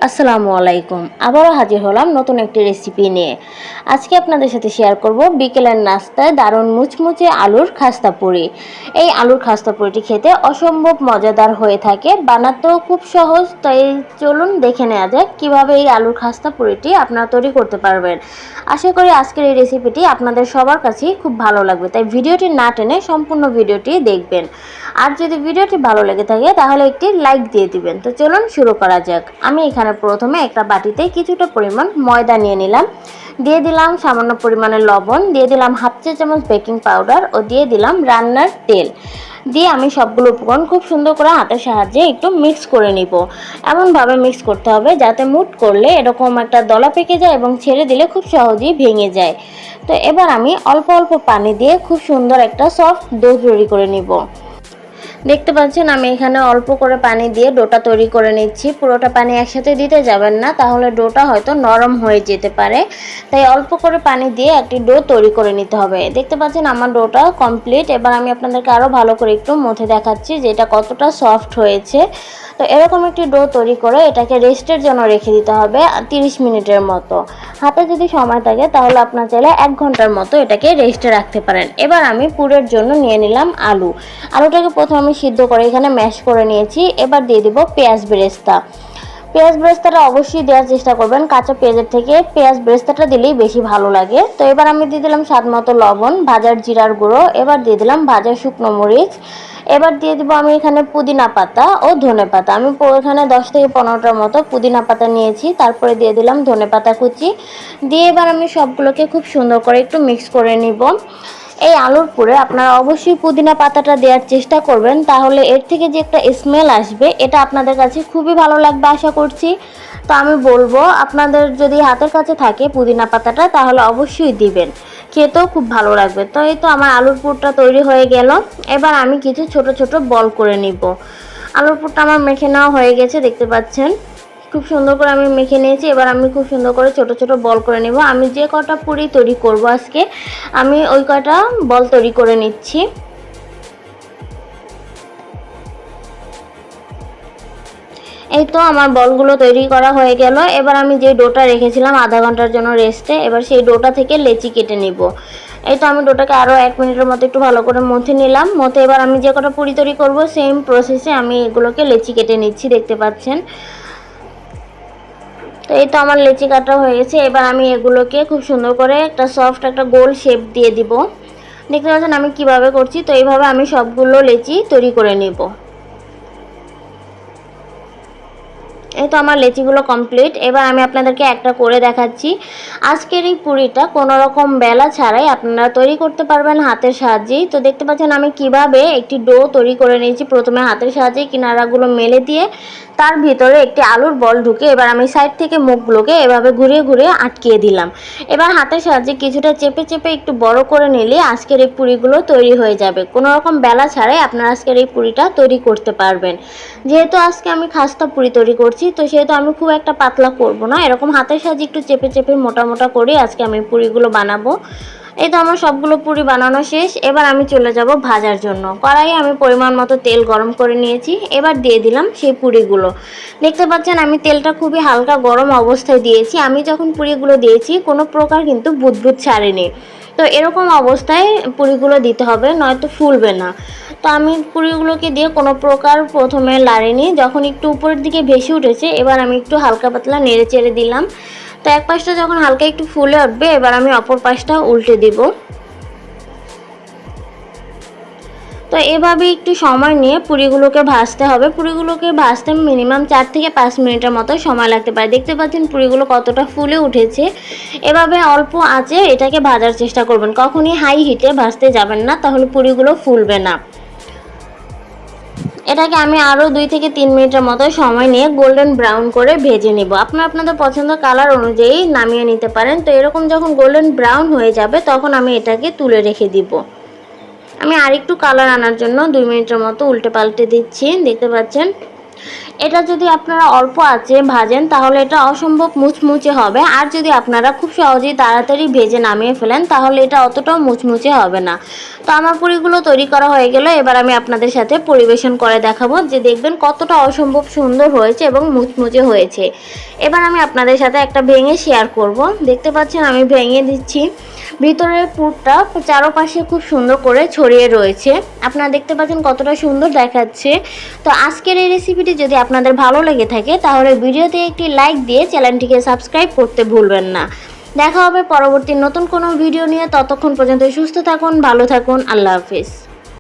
আসসালামু আলাইকুম। আবারও হাজির হলাম নতুন একটি রেসিপি নিয়ে। আজকে আপনাদের সাথে শেয়ার করব বিকেলের নাস্তায় দারুণ মুচমুচে আলুর খাস্তা পুরি। এই আলুর খাস্তা পুরিটি খেতে অসম্ভব মজাদার হয়ে থাকে, বানাতেও খুব সহজ। তাই চলুন দেখে নেওয়া যাক কীভাবে এই আলুর খাস্তা পুরিটি আপনারা তৈরি করতে পারবেন। আশা করি আজকের এই রেসিপিটি আপনাদের সবার কাছেই খুব ভালো লাগবে, তাই ভিডিওটি না টেনে সম্পূর্ণ ভিডিওটি দেখবেন। আর যদি ভিডিওটি ভালো লেগে থাকে তাহলে একটি লাইক দিয়ে দিবেন। তো চলুন শুরু করা যাক। আমি এখানে প্রথমে একটা বাটিতে কিছুটা পরিমাণ ময়দা নিয়ে নিলাম, দিয়ে দিলাম সামান্য পরিমাণে লবণ, দিয়ে দিলাম হাফ চা চামচ বেকিং পাউডার ও দিয়ে দিলাম রান্নার তেল। দিয়ে আমি সবগুলো উপকরণ খুব সুন্দর করে হাতের সাহায্যে একটু মিক্স করে নিব। এমনভাবে মিক্স করতে হবে যাতে মুঠ করলে এরকম একটা দলা পেকে যায় এবং ছেড়ে দিলে খুব সহজেই ভেঙে যায়। তো এবার আমি অল্প অল্প পানি দিয়ে খুব সুন্দর একটা সফট ডো তৈরি করে নিব। দেখতে পাচ্ছেন আমি এখানে অল্প করে পানি দিয়ে ডোটা তৈরি করে নিচ্ছি। পুরোটা পানি একসাথে দিতে যাবেন না, তাহলে ডোটা হয়তো নরম হয়ে যেতে পারে। তাই অল্প করে পানি দিয়ে একটি ডো তৈরি করে নিতে হবে। দেখতে পাচ্ছেন আমার ডোটা কমপ্লিট। এবার আমি আপনাদেরকে আরও ভালো করে একটু মথে দেখাচ্ছি যে এটা কতটা সফট হয়েছে। তো এরকম একটি ডো তৈরি করে এটাকে রেস্টের জন্য রেখে দিতে হবে 30 মিনিটের মতো। হাতে যদি সময় থাকে তাহলে আপনার চাইলে 1 ঘন্টার মতো এটাকে রেস্টে রাখতে পারেন। এবার আমি পুরের জন্য নিয়ে নিলাম আলুটাকে প্রথমে আমি সিদ্ধ করে এখানে ম্যাশ করে নিয়েছি। এবার দিয়ে দিব পেঁয়াজ বেরেস্তা। পেঁয়াজ বেরেস্তাটা অবশ্যই দেওয়ার চেষ্টা করবেন, কাঁচা পেঁয়াজের থেকে পেঁয়াজ বেরেস্তাটা দিলেই বেশি ভালো লাগে। তো এবার আমি দিয়ে দিলাম স্বাদ মতো লবণ, ভাজার জিরার গুঁড়ো, এবার দিয়ে দিলাম ভাজা শুকনো মরিচ। এবার দিয়ে দিব আমি এখানে পুদিনা পাতা ও ধনে পাতা। আমি এখানে 10 থেকে 15টার মতো পুদিনা পাতা নিয়েছি। তারপরে দিয়ে দিলাম ধনে পাতা কুচি। দিয়ে এবার আমি সবগুলোকে খুব সুন্দর করে একটু মিক্স করে নিব। এই আলুর পুরে আপনারা অবশ্যই পুদিনা পাতাটা দেওয়ার চেষ্টা করবেন, তাহলে এর থেকে যে একটা স্মেল আসবে এটা আপনাদের কাছে খুবই ভালো লাগবে আশা করছি। তো আমি বলবো আপনাদের যদি হাতের কাছে থাকে পুদিনা পাতাটা তাহলে অবশ্যই দিবেন, খেতেও খুব ভালো লাগবে। তো এই তো আমার আলুর পুরটা তৈরি হয়ে গেল। এবার আমি কিছু ছোট ছোট বল করে নিব। আলুর পুরটা আমার মেখে নেওয়া হয়ে গেছে, দেখতে পাচ্ছেন খুব সুন্দর করে আমি মেখে নিয়েছি। এবার আমি খুব সুন্দর করে ছোট ছোট বল করে নেব। আমি যে কটা পুরি তৈরি করব আজকে আমি ওই কটা বল তৈরি করে নিচ্ছি। এই তো আমার বলগুলো তৈরি করা হয়ে গেল। এবার আমি যে ডোটা রেখেছিলাম আধা ঘন্টার জন্য রেস্টে, এবার সেই ডোটা থেকে লেচি কেটে নিব। এই তো আমি ডোটাকে আরও 1 মিনিটের মতো একটু ভালো করে মথে নিলাম। মথে এবার আমি যে কটা পুরি তৈরি করব সেম প্রসেসে আমি এগুলোকে লেচি কেটে নিচ্ছি, দেখতে পাচ্ছেন। তো এই তো আমার লেচি কাটা হয়ে গেছে। এবার আমি এগুলোকে খুব সুন্দর করে একটা সফট একটা গোল শেপ দিয়ে দিব। দেখতে পাচ্ছেন আমি কিভাবে করছি। তো এইভাবে আমি সবগুলো লেচি তৈরি করে নেব। এই তো আমার লেচিগুলো কমপ্লিট। এবার আমি আপনাদেরকে একটা করে দেখাচ্ছি। আজকের এই পুরিটা কোনো রকম বেলা ছাড়াই আপনারা তৈরি করতে পারবেন হাতের সাহায্যেই। তো দেখতে পাচ্ছেন আমি কিভাবে একটি ডো তৈরি করে নিয়েছি। প্রথমে হাতের সাহায্যে কিনারাগুলো মেলে দিয়ে তার ভিতরে একটি আলুর বল ঢুকে এবার আমি সাইড থেকে মুখগুলোকে এভাবে ঘুরিয়ে ঘুরিয়ে আটকিয়ে দিলাম। এবার হাতের সাহায্যে কিছুটা চেপে চেপে একটু বড় করে নিলে আজকের এই পুরিগুলো তৈরি হয়ে যাবে। কোনো রকম বেলা ছাড়াই আপনারা আজকের এই পুরিটা তৈরি করতে পারবেন। যেহেতু আজকে আমি খাস্তা পুরি তৈরি করছি তো সেহেতু আমি খুব একটা পাতলা করব না, এরকম হাতের সাহায্যে একটু চেপে চেপে মোটা মোটা করে আজকে আমি পুরিগুলো বানাবো। এই তো আমার সবগুলো পুরি বানানো শেষ। এবার আমি চলে যাব ভাজার জন্য। কড়াইয়ে আমি পরিমাণ মতো তেল গরম করে নিয়েছি। এবার দিয়ে দিলাম সেই পুরিগুলো। দেখতে পাচ্ছেন আমি তেলটা খুবই হালকা গরম অবস্থায় দিয়েছি। আমি যখন পুরিগুলো দিয়েছি কোনো প্রকার কিন্তু বুদবুদ ছাড়েনি। তো এরকম অবস্থায় পুরিগুলো দিতে হবে, নয়তো ফুলবে না। তো আমি পুরিগুলোকে দিয়ে কোনো প্রকার প্রথমে লাড়িনি। যখন একটু উপরের দিকে ভেসে উঠেছে এবার আমি একটু হালকা পাতলা নেড়ে চেড়ে দিলাম। তো এক পাশটা যখন হালকা একটু ফুলে উঠবে এবার আমি অপর পাশটা উল্টে দিব। তো এভাবে একটু সময় নিয়ে পুরিগুলোকে ভাজতে হবে। পুরিগুলোকে ভাজতে মিনিমাম 4 থেকে 5 মিনিটের মতো সময় লাগতে পারে। দেখতে পাচ্ছেন পুরিগুলো কতটা ফুলে উঠেছে। এভাবে অল্প আঁচে এটাকে ভাজার চেষ্টা করবেন, কখনই হাই হিটে ভাজতে যাবেন না, তাহলে পুরিগুলো ফুলবে না। এটাকে আমি আরও 2 থেকে 3 মিনিটের মতো সময় নিয়ে গোল্ডেন ব্রাউন করে ভেজে নেব। আপনারা আপনাদের পছন্দ কালার অনুযায়ী নামিয়ে নিতে পারেন। তো এরকম যখন গোল্ডেন ব্রাউন হয়ে যাবে তখন আমি এটাকে তুলে রেখে দিব। আমি আরেকটু কালার আনার জন্য 2 মিনিটের মতো উল্টে পাল্টে দিচ্ছি, দেখতে পাচ্ছেন। এটা যদি আপনারা অল্প আঁচে ভাজেন তাহলে এটা অসম্ভব মুচমুচে হবে, আর যদি আপনারা খুব সহজেই তাড়াতাড়ি ভেজে নামিয়ে ফেলেন তাহলে এটা অতটাও মুচমুচে হবে না। তো আমার পুরিগুলো তৈরি করা হয়ে গেল, এবার আমি আপনাদের সাথে পরিবেশন করে দেখাবো যে দেখবেন কতটা অসম্ভব সুন্দর হয়েছে এবং মুচমুচে হয়েছে। এবার আমি আপনাদের সাথে একটা ভেঙে শেয়ার করব। দেখতে পাচ্ছেন আমি ভেঙে দিচ্ছি। ভিতরের পুরটা চারপাশে খুব সুন্দর করে ছড়িয়ে রয়েছে, আপনারা দেখতে পাচ্ছেন কতটা সুন্দর দেখাচ্ছে। তো আজকের এই রেসিপিটি যদি আপনাদের ভালো লেগে থাকে তাহলে ভিডিওতে একটি লাইক দিয়ে চ্যানেলটিকে সাবস্ক্রাইব করতে ভুলবেন না। দেখা হবে পরবর্তী নতুন কোনো ভিডিও নিয়ে, ততক্ষণ পর্যন্ত সুস্থ থাকুন, ভালো থাকুন, আল্লাহ হাফিজ।